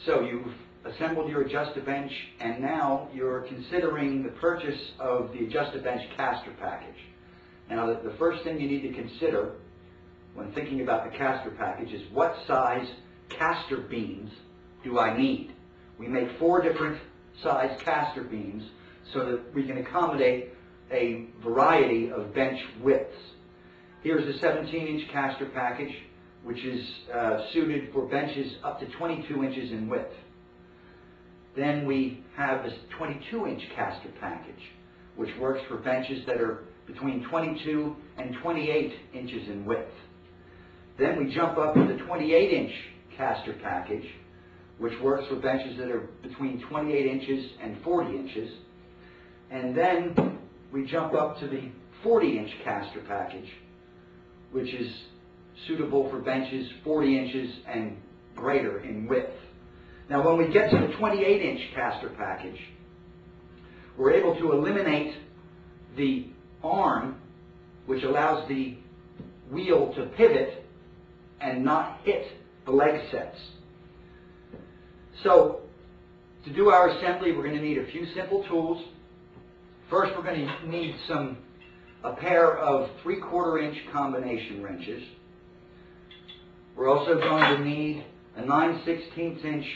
So you've assembled your Adjust-A-Bench, and now you're considering the purchase of the Adjust-A-Bench Castor package. Now the first thing you need to consider when thinking about the Castor package is what size Castor beams do I need? We make 4 different size Castor beams so that we can accommodate a variety of bench widths. Here's a 17-inch Castor package, which is suited for benches up to 22 inches in width. Then we have this 22-inch Castor package, which works for benches that are between 22 and 28 inches in width. Then we jump up to the 28-inch Castor package, which works for benches that are between 28 inches and 40 inches. And then we jump up to the 40-inch Castor package, which is suitable for benches 40 inches and greater in width. Now when we get to the 28-inch Castor package, we're able to eliminate the arm, which allows the wheel to pivot and not hit the leg sets. So to do our assembly, we're going to need a few simple tools. First, we're going to need a pair of 3/4-inch combination wrenches. We're also going to need a 9/16-inch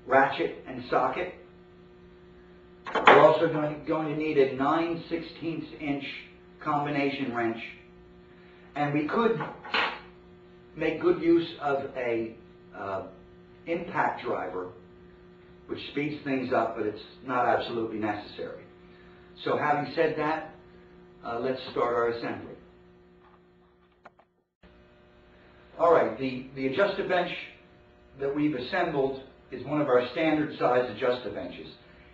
ratchet and socket. We're also going to need a 9/16-inch combination wrench. And we could make good use of a impact driver, which speeds things up, but it's not absolutely necessary. So having said that, let's start our assembly. All right, the Adjust-A-Bench that we've assembled is one of our standard size Adjust-A-Benches.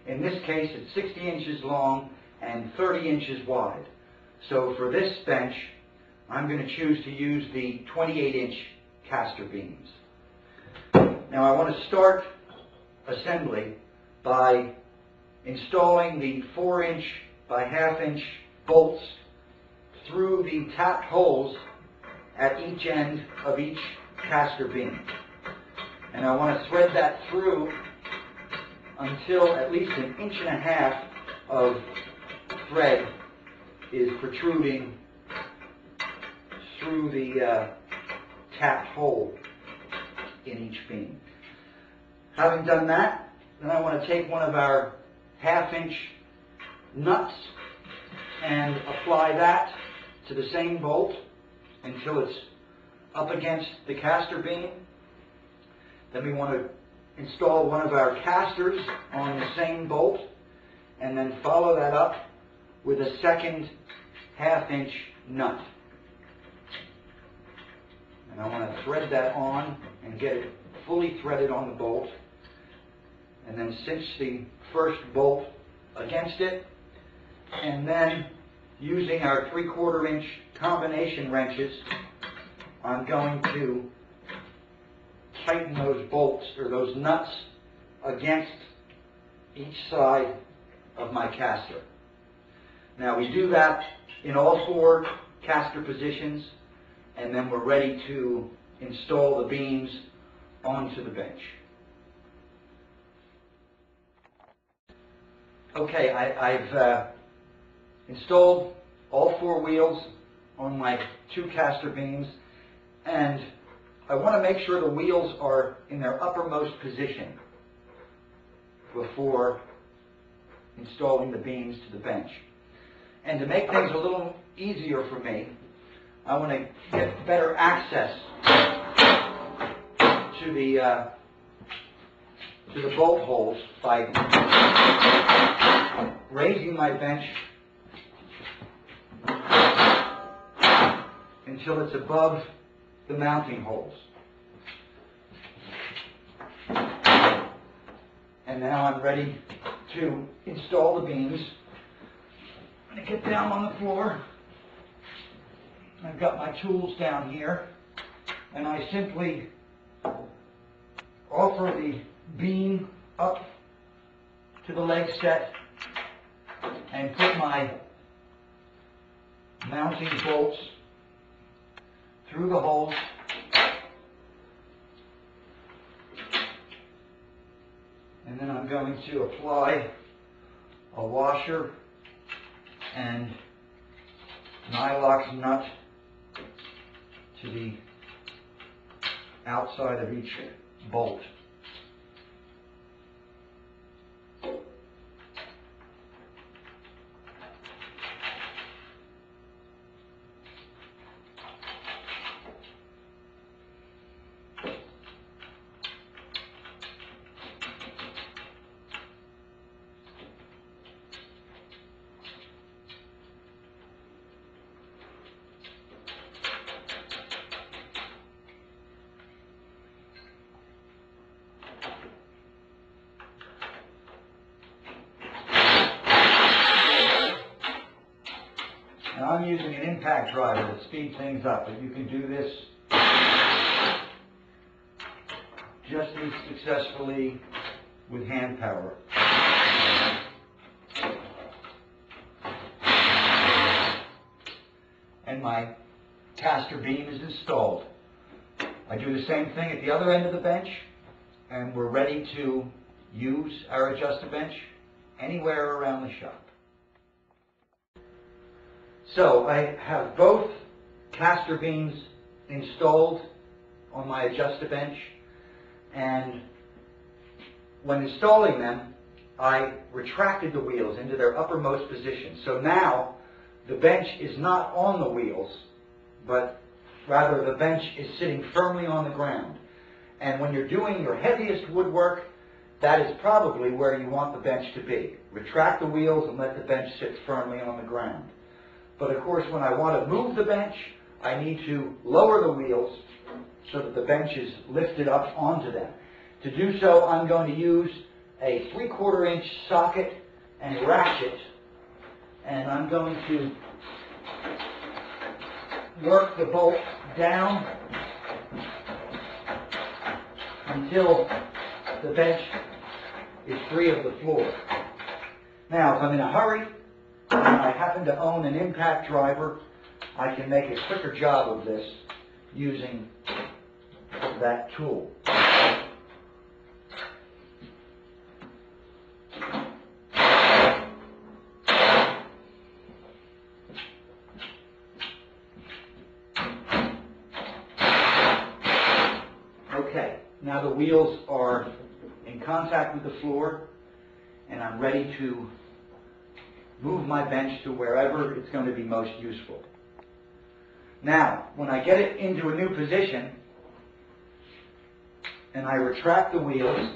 In this case, it's 60 inches long and 30 inches wide. So for this bench, I'm going to choose to use the 28-inch Castor beams. Now I want to start assembly by installing the 4-inch by 1/2-inch bolts through the tapped holes at each end of each Castor beam. And I want to thread that through until at least 1.5 inches of thread is protruding through the tapped hole in each beam. Having done that, then I want to take one of our 1/2-inch nuts and apply that to the same bolt until it's up against the Castor beam. Then we want to install one of our casters on the same bolt and then follow that up with a second 1/2-inch nut. And I want to thread that on and get it fully threaded on the bolt, and then cinch the first bolt against it, and then using our 3/4-inch combination wrenches, I'm going to tighten those bolts or those nuts against each side of my Castor. Now we do that in all 4 Castor positions, and then we're ready to install the beams onto the bench. Okay, I've installed all 4 wheels on my 2 Castor beams, and I want to make sure the wheels are in their uppermost position before installing the beams to the bench. And to make things a little easier for me, I want to get better access to the bolt holes by raising my bench until it's above the mounting holes. And now I'm ready to install the beams. I'm going to get down on the floor. I've got my tools down here, and I simply offer the beam up to the leg set and put my mounting bolts through the holes going to apply a washer and nylock nut to the outside of each bolt. Now I'm using an impact driver to speed things up, but you can do this just as successfully with hand power. And my caster beam is installed. I do the same thing at the other end of the bench, and we're ready to use our adjust-a-bench anywhere around the shop. So I have both caster beams installed on my adjust-a-bench, and when installing them, I retracted the wheels into their uppermost position. So now the bench is not on the wheels, but rather the bench is sitting firmly on the ground. And when you're doing your heaviest woodwork, that is probably where you want the bench to be. Retract the wheels and let the bench sit firmly on the ground. But of course, when I want to move the bench, I need to lower the wheels so that the bench is lifted up onto them. To do so, I'm going to use a 3/4 inch socket and ratchet, and I'm going to work the bolt down until the bench is free of the floor. Now, if I'm in a hurry, and I happen to own an impact driver, I can make a quicker job of this using that tool. Okay, now the wheels are in contact with the floor, and I'm ready to move my bench to wherever it's going to be most useful. Now, when I get it into a new position and I retract the wheels,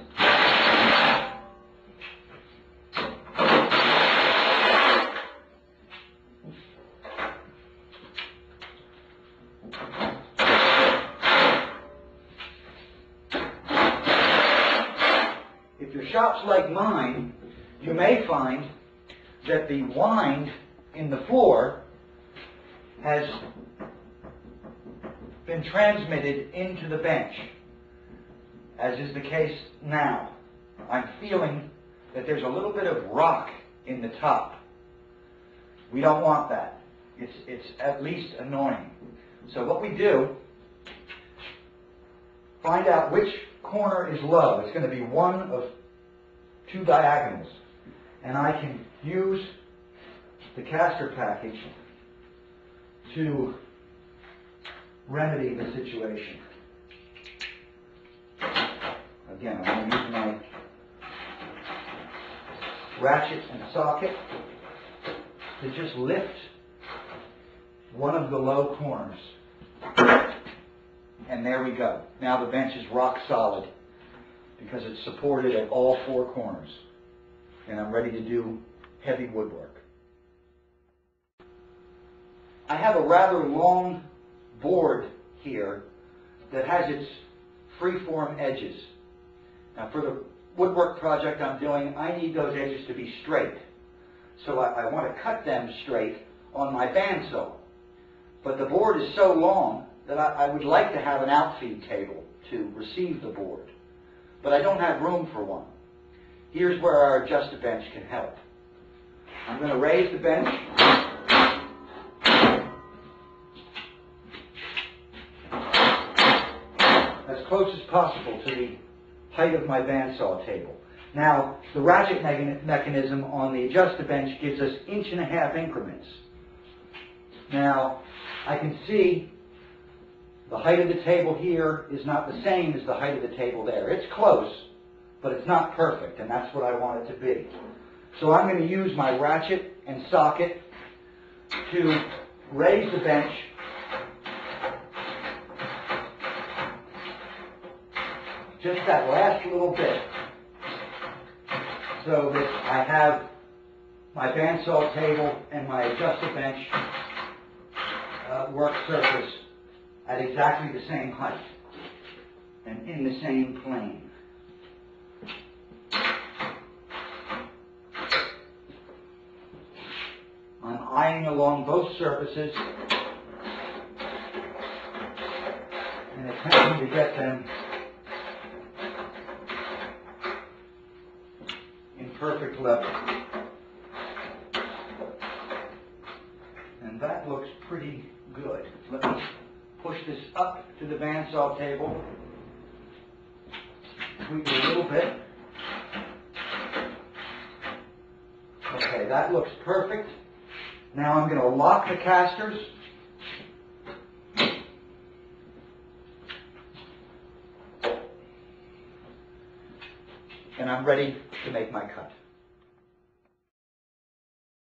if your shop's like mine, you may find that the wind in the floor has been transmitted into the bench, as is the case now. I'm feeling that there's a little bit of rock in the top. We don't want that. It's at least annoying. So what we do, find out which corner is low. It's going to be one of two diagonals. And I can use the Castor package to remedy the situation. Again, I'm going to use my ratchet and socket to just lift one of the low corners. And there we go. Now the bench is rock solid because it's supported at all four corners. And I'm ready to do heavy woodwork. I have a rather long board here that has its free-form edges. Now for the woodwork project I'm doing, I need those edges to be straight. So I want to cut them straight on my bandsaw. But the board is so long that I would like to have an outfeed table to receive the board. But I don't have room for one. Here's where our adjust-a-bench can help. I'm going to raise the bench as close as possible to the height of my bandsaw table. Now, the ratchet mechanism on the adjust-a-bench gives us 1.5 increments. Now, I can see the height of the table here is not the same as the height of the table there. It's close, but it's not perfect, and that's what I want it to be. So I'm going to use my ratchet and socket to raise the bench just that last little bit, so that I have my bandsaw table and my adjust-a-bench work surface at exactly the same height and in the same plane. I'm eyeing along both surfaces and attempting to get them in perfect level. And that looks pretty good. Let me push this up to the bandsaw table, tweak it a little bit. Okay, that looks perfect. Now I'm going to lock the casters. And I'm ready to make my cut.